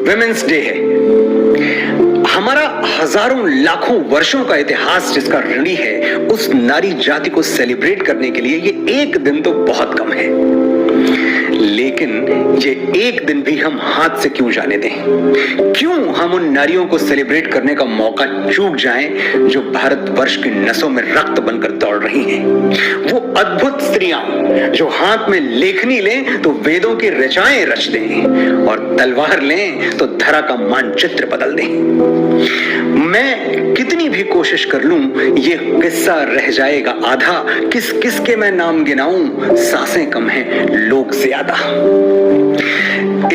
Women's day है, हमारा हजारों लाखों वर्षों का इतिहास जिसका ऋणी है, उस नारी जाति को सेलिब्रेट करने के लिए ये एक दिन तो बहुत कम है, लेकिन ये एक दिन भी हम हाथ से क्यों जाने दें? क्यों हम उन नारियों को सेलिब्रेट करने का मौका चूक जाएं जो भारतवर्ष की नसों में रक्त बनकर दौड़ रही हैं? वो अद्भुत स्त्रियां जो हाथ में लेखनी लें तो वेदों की ऋचाएं रच दें और तलवार लें तो धरा का मानचित्र बदल दें। मैं कितनी भी कोशिश कर लूं, ये किस्सा रह जाएगा आधा। किस किस के मैं नाम गिनाऊं, सांसें कम हैं, लोग ज्यादा।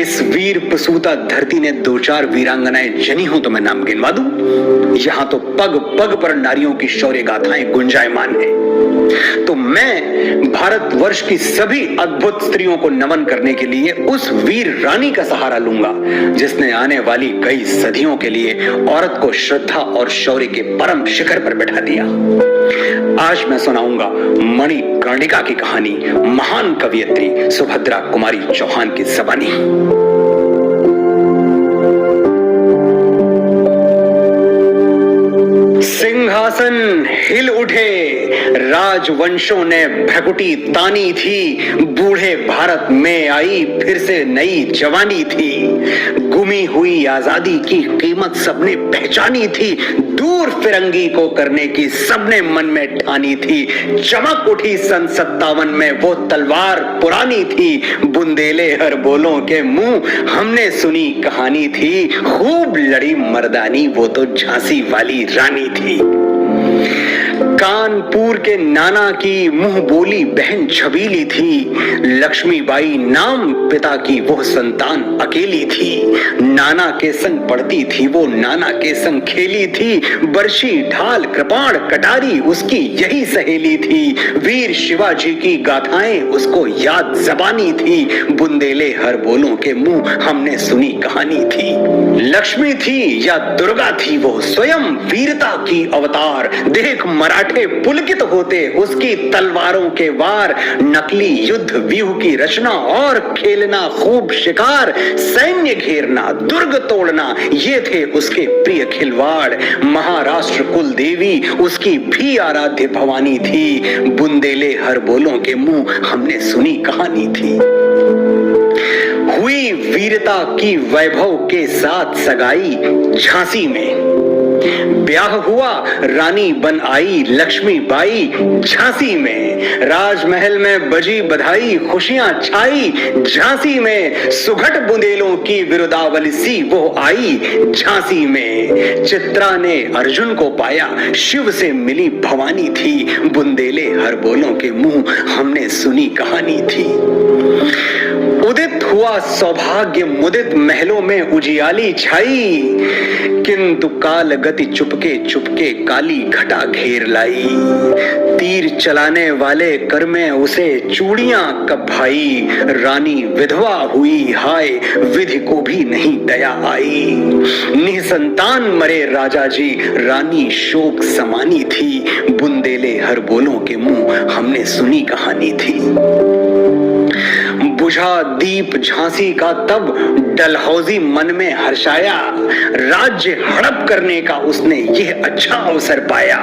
इस वीर प्रसूता धरती ने दो चार वीरांगनाएं जनी हो तो मैं नाम गिनवा दूं। यहां तो पग पग पर नारियों की शौर्य गाथाएं गुंजायमान हैं। तो मैं भारतवर्ष की सभी अद्भुत स्त्रियों को नमन करने के लिए उस वीर रानी का सहारा लूंगा जिसने आने वाली कई सदियों के लिए औरत को श्रद्धा और शौर्य के परम शिखर पर बैठा दिया। आज मैं सुनाऊंगा मणिकर्णिका की कहानी, महान कवियत्री सुभद्रा कुमारी चौहान की ज़बानी। सिंहासन हिल उठे, राजवंशों ने भ्रकुटी तानी थी, बूढ़े भारत में आई फिर से नई जवानी थी। गुमी हुई आजादी की कीमत सबने पहचानी थी, दूर फिरंगी को करने की सबने मन में ठानी थी। चमक उठी सन 57 में वो तलवार पुरानी थी, बुंदेले हर बोलों के मुंह हमने सुनी कहानी थी। खूब लड़ी मर्दानी वो तो झांसी वाली रानी थी। कानपुर के नाना की मुंह बोली बहन छबीली थी, लक्ष्मीबाई नाम पिता की वो संतान अकेली थी। नाना के संग पढ़ती थी वो, नाना के संग खेली थी, बरशी ढाल कृपाण कटारी उसकी यही सहेली थी। वीर शिवाजी की गाथाएं उसको याद ज़बानी थी, बुंदेले हर बोलों के मुंह हमने सुनी कहानी थी। लक्ष्मी थी या दुर्गा थी वो, स्वयं वीरता की अवतार। देख मराठे पुलकित होते उसकी तलवारों के वार, नकली युद्ध व्यूह की रचना और खेलना खूब शिकार, सैन्य घेरना दुर्ग तोड़ना ये थे उसके प्रिय खिलवाड़। महाराष्ट्र कुल देवी उसकी भी आराध्य भवानी थी, बुंदेले हर बोलों के मुंह हमने सुनी कहानी थी। हुई वीरता की वैभव के साथ सगाई झांसी में, ब्याह हुआ रानी बन आई लक्ष्मीबाई झांसी में। राजमहल में बजी बधाई खुशियां छाई झांसी में, सुघट बुंदेलों की विरुदावली सी वो आई झांसी में। चित्रा ने अर्जुन को पाया, शिव से मिली भवानी थी, बुंदेले हर बोलों के मुंह हमने सुनी कहानी थी। उदित हुआ सौभाग्य मुदित महलों में उजियाली छाई, किंतु काल गति चुपके चुपके काली घटा घेर लाई। तीर चलाने वाले कर में उसे चूड़ियां कब भाई, रानी विधवा हुई हाय विधि को भी नहीं दया आई। निसंतान मरे राजा जी, रानी शोक समानी थी, बुंदेले हर बोलों के मुंह हमने सुनी कहानी थी। बुझा दीप झांसी का तब डलहौजी मन में हर्षाया, राज्य हड़प करने का उसने यह अच्छा अवसर पाया।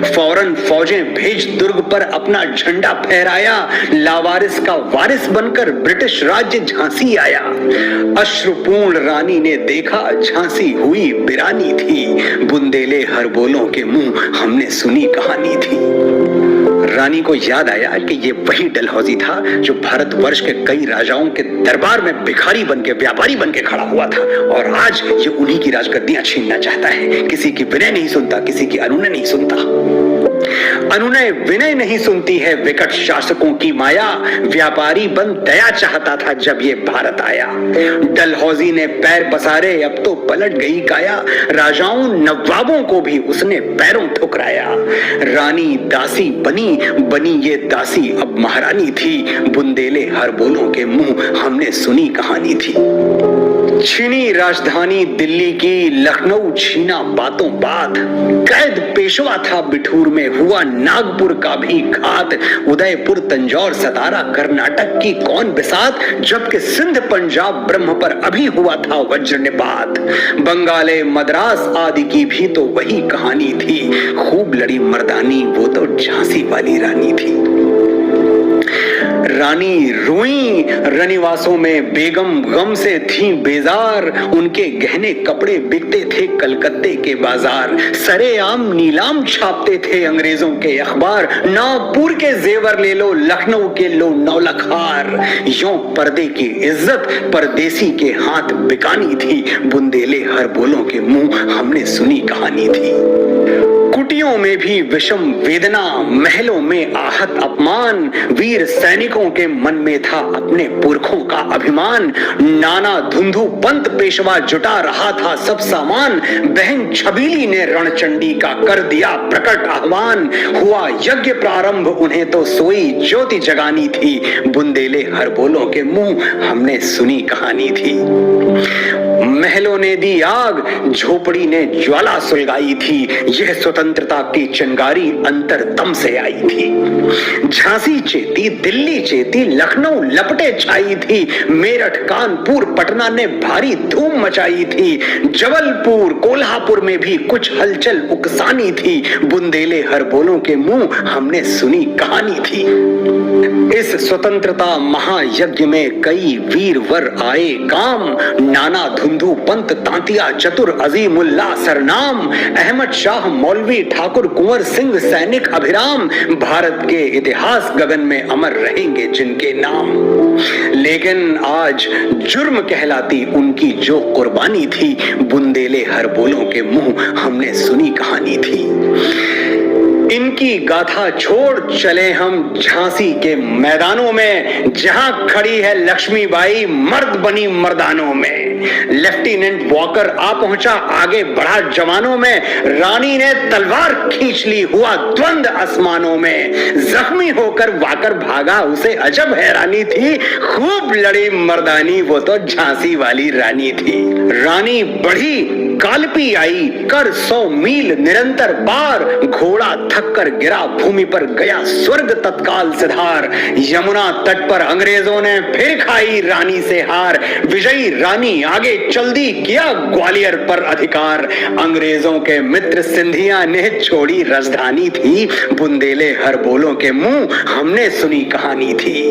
फौरन फौजें भेज दुर्ग पर अपना झंडा फहराया, लावारिस का वारिस बनकर ब्रिटिश राज्य झांसी आया। अश्रुपूर्ण रानी ने देखा झांसी हुई बिरानी थी, बुंदेले हर बोलों के मुंह हमने सुनी कहानी थी। रानी को याद आया कि ये वही डलहौजी था जो भारतवर्ष के कई राजाओं के दरबार में भिखारी बनके व्यापारी बनके खड़ा हुआ था, और आज ये उन्हीं की राजगद्दियां छीनना चाहता है। किसी की विनय नहीं सुनता, किसी की अनुनय नहीं सुनता। अनुनय विनय नहीं सुनती है विकट शासकों की माया, व्यापारी बन दया चाहता था जब ये भारत आया। डलहौजी ने पैर पसारे अब तो पलट गई काया, राजाओं नवाबों को भी उसने पैरों ठुकराया। रानी दासी बनी बनी ये दासी अब महारानी थी, बुंदेले हर बोलों के मुंह हमने सुनी कहानी थी। छीनी राजधानी दिल्ली की, लखनऊ छीना बातों बात, कैद पेशवा था बिठूर में में हुआ नागपुर का भी घात, उदयपुर तंजौर सतारा कर्नाटक की कौन बिसात, जबकि सिंध पंजाब ब्रह्म पर अभी हुआ था वज्र निपात। बंगाले मद्रास आदि की भी तो वही कहानी थी, खूब लड़ी मर्दानी वो तो झांसी वाली रानी थी। रानी रोई रनिवासों में, बेगम गम से थी बेजार, उनके गहने कपड़े बिकते थे कलकत्ते के बाजार। सरेआम नीलाम छापते थे अंग्रेजों के अखबार, नागपुर के जेवर ले लो, लखनऊ के लो नौलखार। यों पर्दे की इज्जत परदेसी के हाथ बिकानी थी, बुंदेले हर बोलों के मुंह हमने सुनी कहानी थी। कुटियों में भी विषम वेदना, महलों में आहत अपमान, वीर सैनिकों के मन में था अपने पुरखों का अभिमान। नाना धुंधु पंत पेशवा जुटा रहा था सब सामान, बहन छबीली ने रणचंडी का कर दिया प्रकट आह्वान। हुआ यज्ञ प्रारंभ उन्हें तो सोई ज्योति जगानी थी, बुंदेले हर बोलों के मुंह हमने सुनी कहानी थी। महलों ने दी आग, झोपड़ी ने ज्वाला सुलगाई थी, यह स्वतंत्रता की चिंगारी अंतरतम से आई थी। झांसी चेती, दिल्ली चेती, लखनऊ लपटे छाई थी, मेरठ कानपुर पटना ने भारी धूम मचाई थी। जबलपुर कोल्हापुर में भी कुछ हलचल उकसानी थी, बुंदेले हर बोलों के मुंह हमने सुनी कहानी थी। इस स्वतंत्रता महायज्ञ में कई वीर वर आए काम, नाना धुंधु पंत तांतिया चतुर अजीमुल्लाह सरनाम, अहमद शाह मौलवी ठाकुर कुंवर सिंह सैनिक अभिराम, भारत के इतिहास गगन में अमर रहेंगे जिनके नाम। लेकिन आज जुर्म कहलाती उनकी जो कुर्बानी थी, बुंदेले हर बोलों के मुंह हमने सुनी कहानी थी। इनकी गाथा छोड़ चले हम झांसी के मैदानों में, जहां खड़ी है लक्ष्मीबाई मर्द बनी मर्दानों में। लेफ्टिनेंट वॉकर आ पहुंचा, आगे बढ़ा जवानों में, रानी ने तलवार खींच ली, हुआ द्वंद आसमानों में। जख्मी होकर वाकर भागा, उसे अजब हैरानी थी, खूब लड़ी मर्दानी वो तो झांसी वाली रानी थी। रानी बढ़ी कालपी आई, कर 100 मील निरंतर पार, घोड़ा थक कर गिरा भूमि पर, गया स्वर्ग तत्काल सिधार। यमुना तट पर अंग्रेजों ने फिर खाई रानी से हार, विजयी रानी आगे चल दी, किया ग्वालियर पर अधिकार। अंग्रेजों के मित्र सिंधिया ने छोड़ी राजधानी थी, बुंदेले हर बोलों के मुंह हमने सुनी कहानी थी।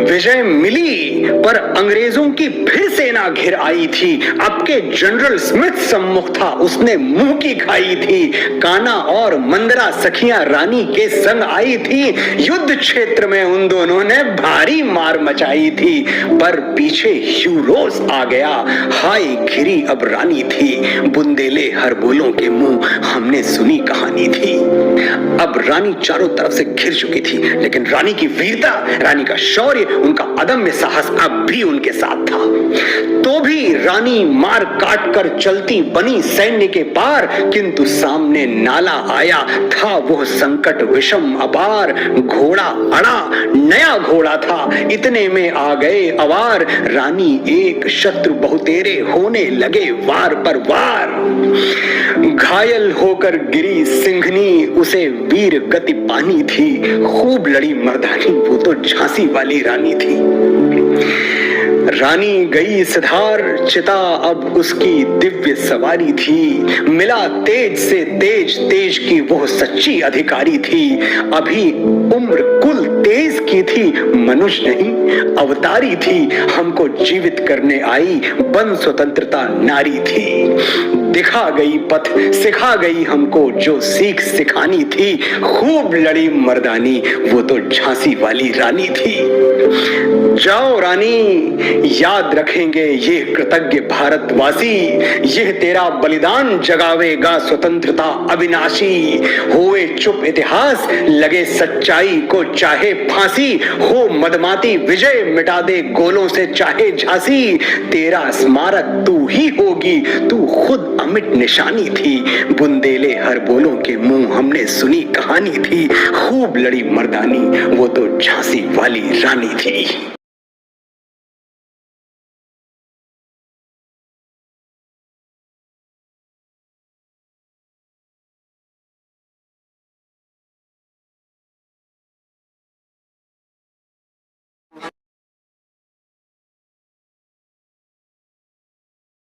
विजय मिली पर अंग्रेजों की फिर सेना घिर आई थी, अब के जनरल स्मिथ सम्मुख था, उसने मुंह की खाई थी। काना और मंदरा सखियां रानी के संग आई थी, युद्ध क्षेत्र में उन दोनों ने भारी मार मचाई थी। पर पीछे ह्यूरोस आ गया, हाय घिरी अब रानी थी, बुंदेले हर बोलों के मुंह हमने सुनी कहानी थी। अब रानी चारों तरफ से घिर चुकी थी, लेकिन रानी की वीरता, रानी का शौर्य, उनका अदम्य साहस अब भी उनके साथ था। तो भी रानी मार काट कर चलती बनी सैन्य के पार, किंतु सामने नाला आया था वो संकट विषम अपार। घोड़ा अड़ा, नया घोड़ा था, इतने में आ गए अवार, रानी एक शत्रु बहुतेरे होने लगे वार पर वार। घायल होकर गिरी सिंघनी, उसे वीर गति पानी थी, खूब लड़ी मर्दानी वो तो झांसी वाली रानी थी। रानी गई सिधार, चिता अब उसकी दिव्य सवारी थी, मिला तेज से तेज, तेज की वो सच्ची अधिकारी थी। अभी उम्र कुल तेज की थी, मनुष्य नहीं अवतारी थी, हमको जीवित करने आई बन स्वतंत्रता नारी थी। दिखा गई पथ, सिखा गई हमको जो सीख सिखानी थी, खूब लड़ी मर्दानी वो तो झांसी वाली रानी थी। जाओ रानी, याद रखेंगे ये कृतज्ञ भारतवासी, यह तेरा बलिदान जगावेगा स्वतंत्रता अविनाशी। होए चुप इतिहास, लगे सच्चाई को चाहे फांसी, हो मदमाती विजय मिटा दे गोलों से चाहे झांसी। तेरा स्मारक तू ही होगी, तू खुद अमिट निशानी थी, बुंदेले हर बोलों के मुंह हमने सुनी कहानी थी। खूब लड़ी मर्दानी वो तो झांसी वाली रानी थी।